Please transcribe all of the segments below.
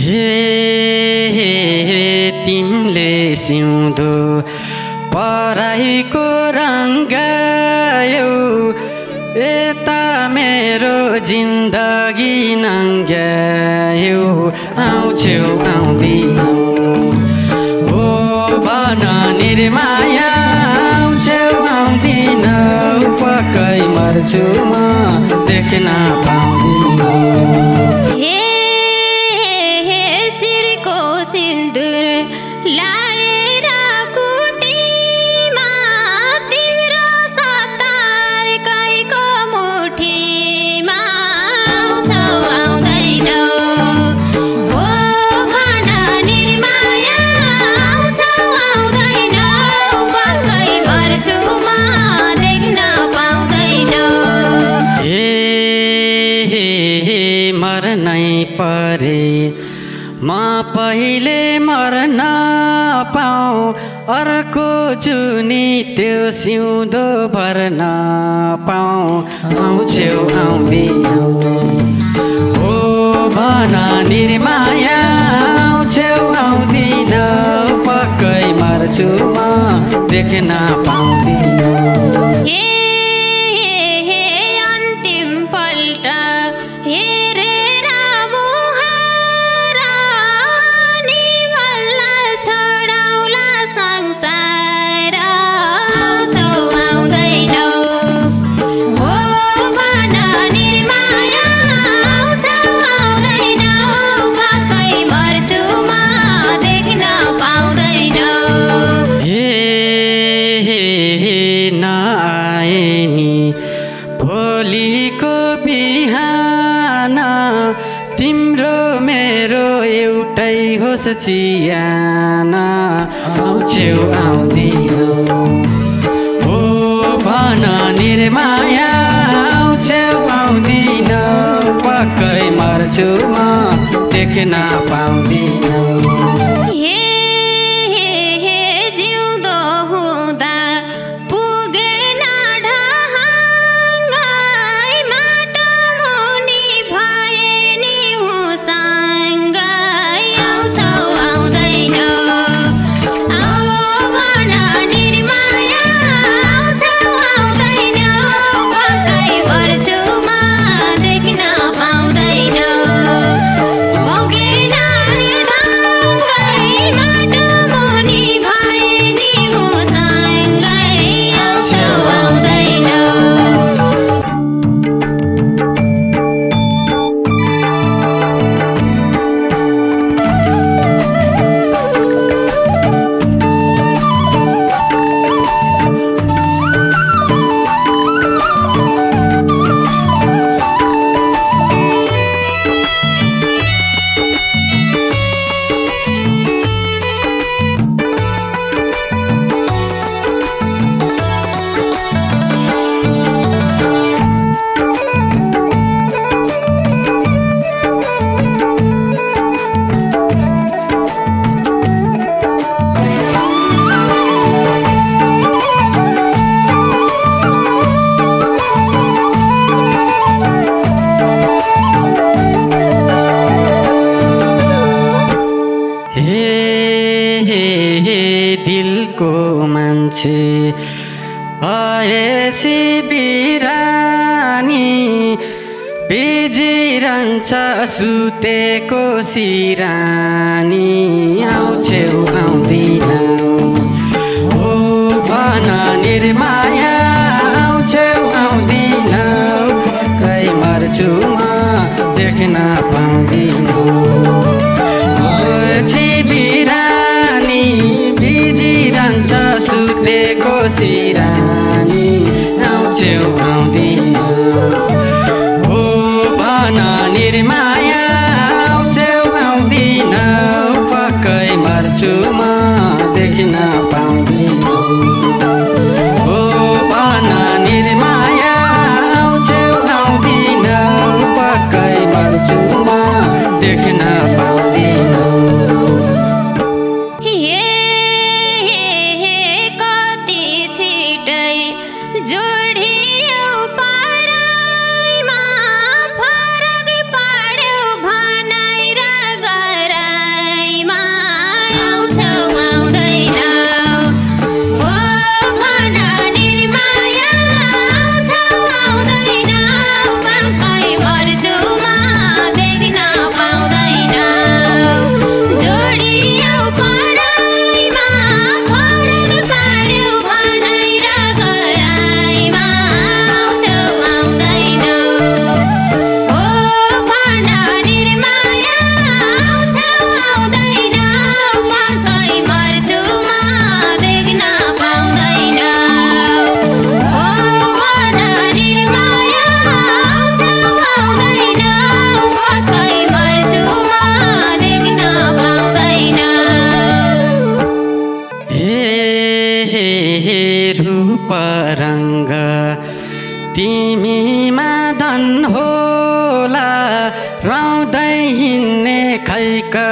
हे तिमीले सिउँदो पराईको रङ्गायौ यता मेरो जिन्दगी नङ्ग्यायौ आउँछौ आउँदिनौ हो भन निर्माया आउँछौ आउँदिनौ पक्कै मर्छु म देख्न पाउँदिनौ शिरको सिन्दुर लाएर कुटीमा तिम्रो सतार कैको मुठीमा आउँछौ आउँदैनौ हो भन निर्माया आउँछौ आउँदैनौ पक्कै मर्छु म देख्न पाउँदैनौ मर्नै परे म पहिले मर्न पाऊँ अर्को जुनी त्यो सिउँदो भर्न पाऊँ आउँछौ आउँदिनौ हो भन निर्माया आउँछौ आउँदिनौ पक्कै मर्छु म देख्न पाउँदिनौ अन्तिम पल्ट हेरेर मुहार नि बल्ल छोडाउला संसार आउँछौ आउँदैनौ हो भन निर्माया आउँछौ आउँदैनौ पक्कै मर्छु म देख्न पाउँदैनौ नआए नि भोलिको बिहान तिम्रो मेरो एउटै होस् चियान आउँछौ आउँदिनौ हो भन निर्माया आउँछौ आउँदिनौ पक्कै मर्छु म देख्न पाउँदिनौ जिउँदो हुँदा पुगेन ढहाङ्गाई माटो मुनि भए नि हुसँगै आउँछौ आउँदैनौ आऊ भन निर्माया आउँछौ आउँदैनौ पक्कै मर्छु म देख्न पाउँदैनौ पुगेन ढहाङ्गाई माटो मुनि भए नि हुसँगै आउँछौ आउँदैनौ दिलको मान्छे भएसी बिरानी बिजिरन्छ सुतेको सिरानी आउँछौ आउँदिनौ हो भन निर्माया आउँछौ आउँदिनौ पक्कै मर्छु म देख्न पाउँदिनौ बिरानी बिजिरन्छ सुतेको सिरानी आउँछौ आउँदिनौ हो भन निर्माया आउँछौ आउँदिनौ पक्कै मर्छु म देख्न पाउँदिनौ हो भन निर्माया आउँछौ आउँदिनौ पक्कै मर्छु म देख्न पाउँदिनौ कति छिटै जोडियौ पराइमा फरक पाड्यौ भनाइ र गर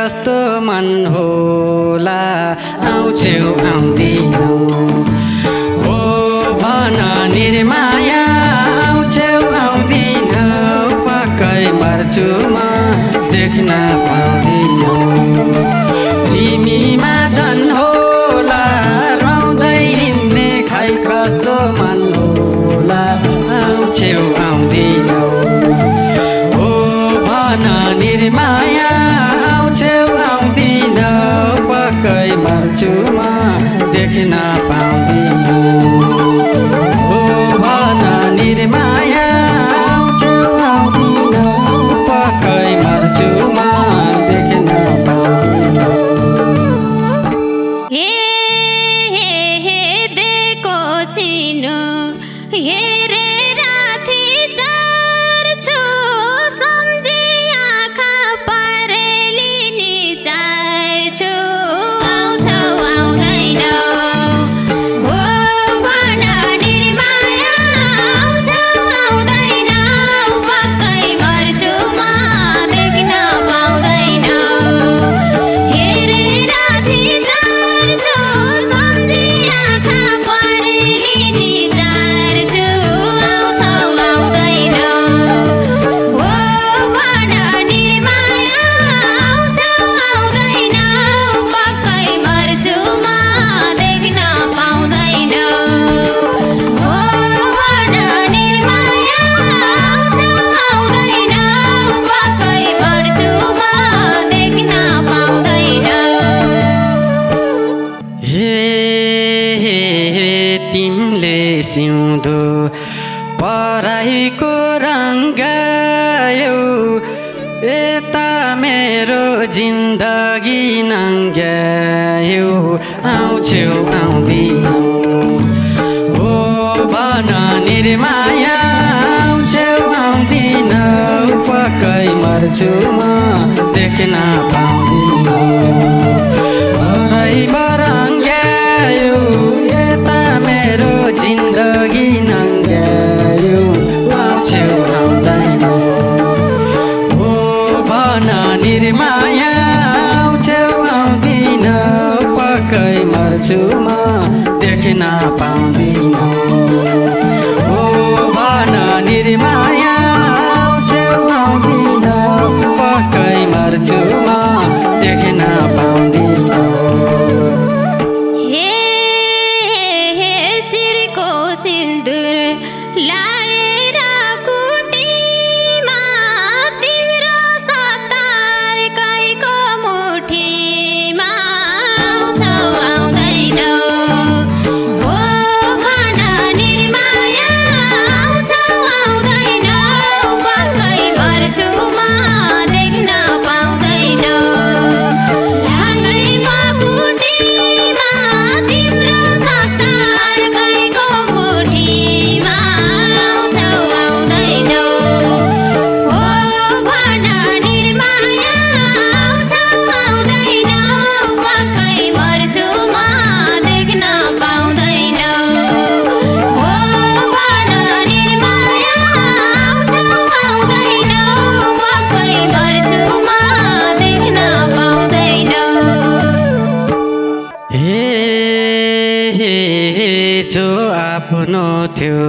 कस्तो मन होला आउँछौ आउँदिनौ हो भन निर्माया आउँछौ आउँदिनौ पक्कै मर्छु म देख्न पाउँदिनौ तिमीमा धन होला रौँदै हिँड्ने खै कस्तो मन होला आउँछौ आउँदिनौ हो भन निर्माया आउँछौ आउँदिनौ पक्कै मर्छु म देख्न पाउँदिनौ हो भन निर्माया आउँछौ आउँदिनौ पक्कै मर्छु म देख्न पाउँदिनौ देखो चिनो हेरेर थिचर्छु सम्झी आँखा परेलिनी चार्छु आउँछौ आउँदैनौ हो भन निर्माया आउँछौ आउँदैनौ पक्कै मर्छु म देख्न पाउँदैनौ हेरेर थिचर्छु सम्झी आँखा परेलिनी चार्छु आउँछौ आउँदैनौ हो भन निर्माया आउँछौ आउँदैनौ पक्कै मर्छु म देख्न पाउँदैनौ हो भन निर्माया आउँछौ आउँदैनौ पक्कै मर्छु म देख्न पाउँदैनौ तिमीले सिउँदो पराईको रङ्गायौ यता मेरो जिन्दगी नङ्ग्यायौ आउँछौ आउँदिनौ हो भन निर्माया आउँछौ आउँदिनौ पक्कै मर्छु म देख्न पाउँदिनौ बरङ्ग्यायौ यता मेरो जिन्दगी नङ्ग्यायौ आउँछौ आउँदैनौ हो भन निर्माया आउँछौ आउँदिनौ पक्कै मर्छु म देख्न पाउँदिनौ हो भन निर्माया आउँछौ आउँदिनौ पक्कै मर्छु म देख्न पाउँदिनौ शिरको सिन्दुर लाएर कुटीमा तिम्रो सतार गाईको मुठीमा आउँछौ आउँदैनौ हो भन निर्माया आउँछौ आउँदैनौ पक्कै मर्छु म देख्न पाउँदैनौ लालैको कुटीमा तिम्रो सतार गाईको मुठीमा आउँछौ आउँदैनौ हो भन निर्माया आउँछौ आउँदैनौ पक्कै मर्छु म देख्न पाउँदैनौ हो भन निर्माया आउँछौ आउँदैनौ पक्कै मर्छु म देख्न पाउँदैनौ जो आफ्नो थियो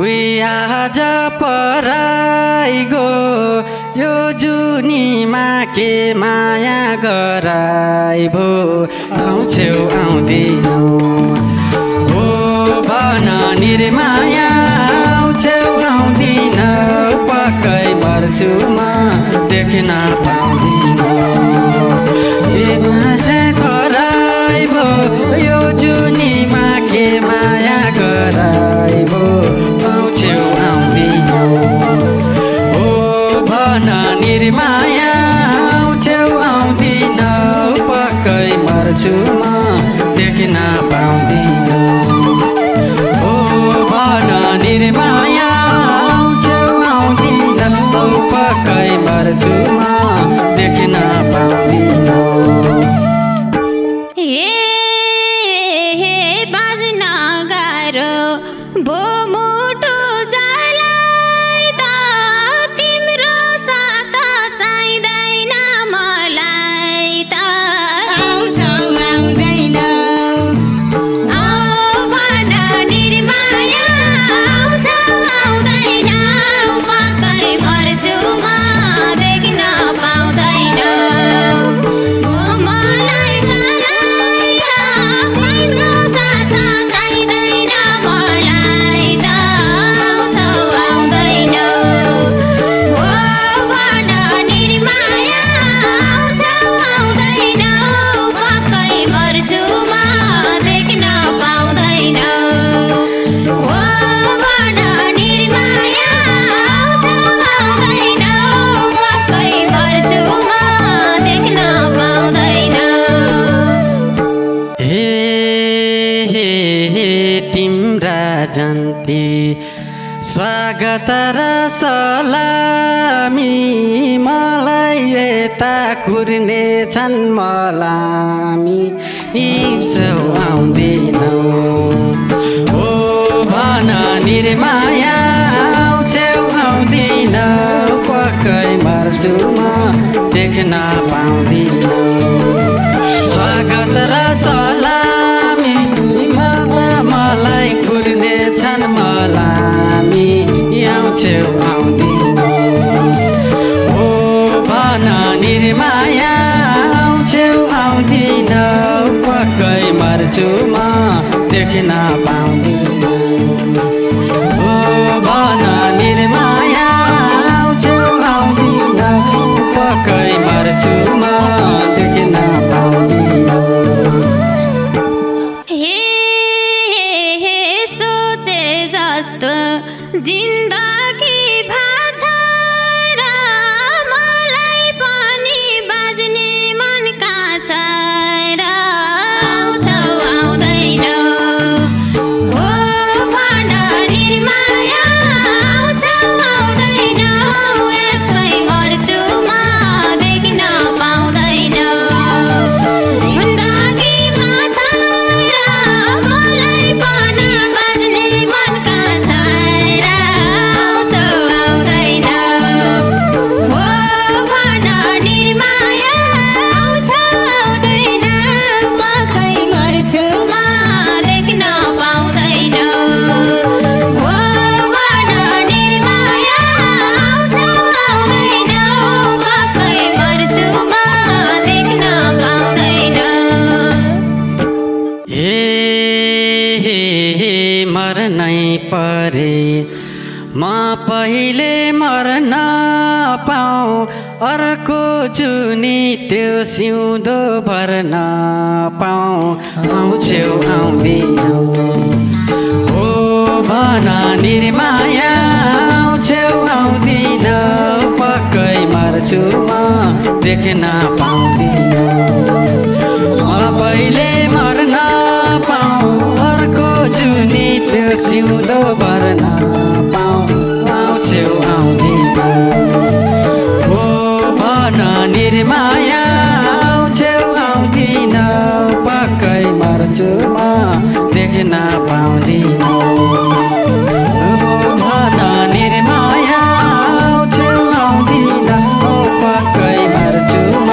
उही आज पराई गो यो जुनीमा के माया गराई भो आउँछौ आउँदिनौ हो भन निर्माया आउँछौ आउँदिनौ पक्कै मर्छु म देख्न पाउँदिनौ के माया गराई भो यो जुनीमा के माया गराई भो आउँछौ आउँदिनौ हो भन निर्माया आउँछौ आउँदिनौ पक्कै मर्छु म देख्न पाउँदिनौ हो भन निर्माया आउँछौ आउँदिनौ पक्कै मर्छु म देख्न स्वागत र सलामी मलाई यता कुर्ने छन् मलामी छेउ आउँदिनौ ओ भन निर्माया छेउ आउँदिनौ पक्कै मर्छु म देख्न पाउँदिनौ स्वागत र सलामी मलाई कुर्ने छन् मलामी छेउ आउँदिनौ ओ भन निर्माया छेउ आउँदिनौ पक्कै मर्छु म देख्न पाउँदिनौ ओ भन निर्माया छेउ आउँदिनौ पक्कै मर्छु म देख्न पाउँदिनौ जिन्दगी भाषा र मलाई पनि बाज्ने मनका छ र आउँछौ आउँदैनौ हो भन निर्माया आउँछौ आउँदैनौ यसै मर्छु म देख्न पाउँदैनौ जिन्दगी भाषा र मलाई पनि बाज्ने मनका छ परे म पहिले मर्न पाऊँ अर्को जुनी त्यो सिउँदो भर्न पाऊँ आउँछौ आउँदिनौ ओ भन निर्माया आउँछौ आउँदिनौ पक्कै मर्छु म देख्न पाउँदिनौ म पहिले मर्न पाऊँ अर्को जुनी त्यो सिउँदो भर्न पाऊँ आउँछौ आउँदिनौ ओ भन निर्माया आउँछौ आउँदिनौ पक्कै मर्छु म देख्न पाउँदिनौ ओ भन निर्माया आउँछौ आउँदिनौ पक्कै मर्छु म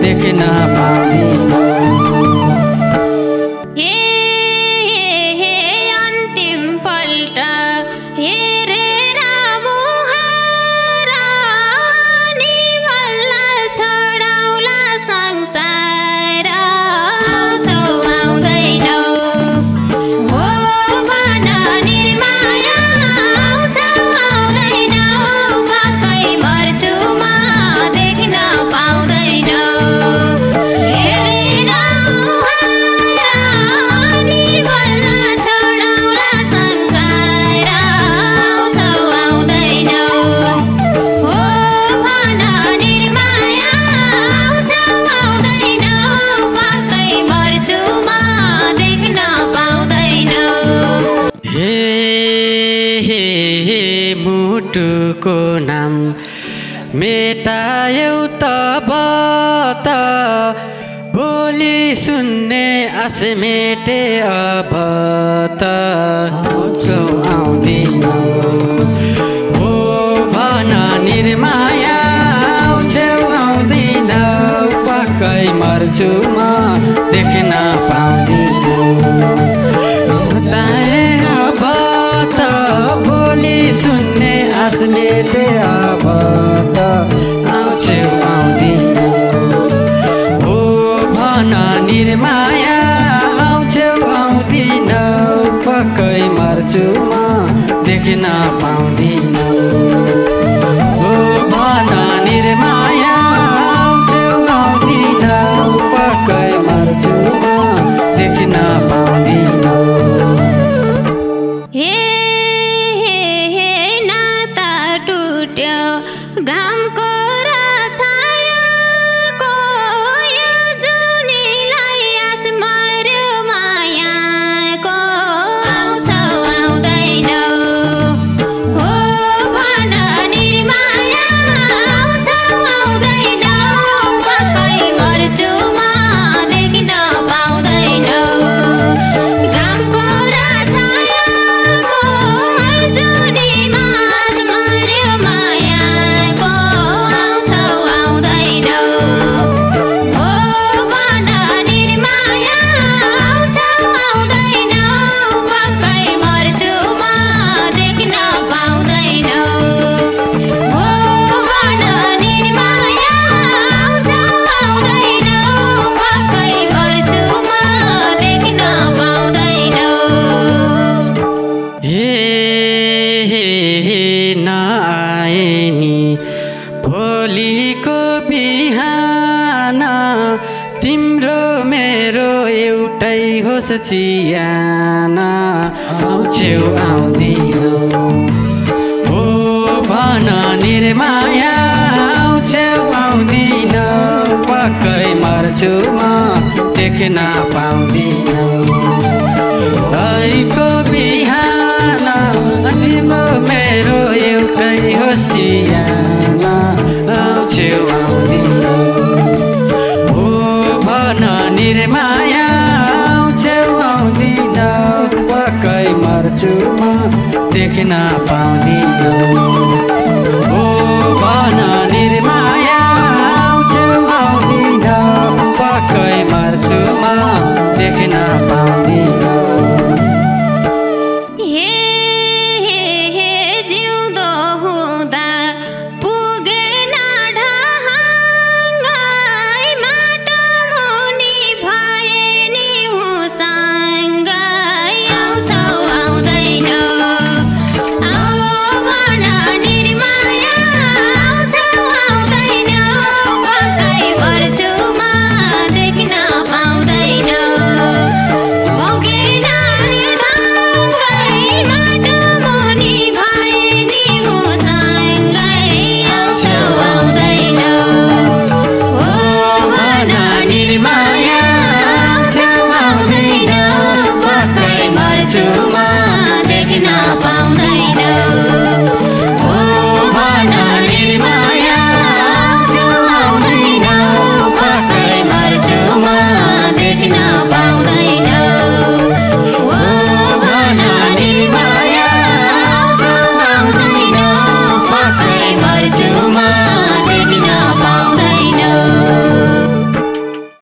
देख्न पाउँदिनौ मुटुको नाम मेटायौ तब त बोली सुन्ने आश मेटे अब त आउँछौ आउँदिनौ ओ भन निर्माया आउँछौ आउँदिनौ पक्कै मर्छु म देख्न पाउँदिनौ अब त बोली सुन्ने आश मेटे अब त आउँछौ आउँदिनौ ओ भन निर्माया आउँछौ आउँदिनौ पक्कै मर्छु म देख्न पाउँदिनौ ओ भन निर्माया आउँछौ आउँदिनौ पक्कै मर्छु म देख्न पाउँदिनौ घामको र छायाको यो जुनीलाई आस मर्यो मायाको आउँछौ आउँदैनौ हो तिम्रो मेरो एउटै होस् चियान आउँछौ आउँदिनौ हो भन निर्माया आउँछौ आउँदिनौ पक्कै मर्छु म देख्न पाउँदिनौ रहीको बिहान तिम्रो मेरो एउटै होस् चियान आउँछौ आउँदिनौ हो भन निर्माया आउँछौ आउँदिनौ पक्कै मर्छु म देख्न पाउँदिनौ हो भन निर्माया आउँछौ आउँदिनौ पक्कै मर्छु म देख्न पाउँदिनौ देख्न पाउँदैन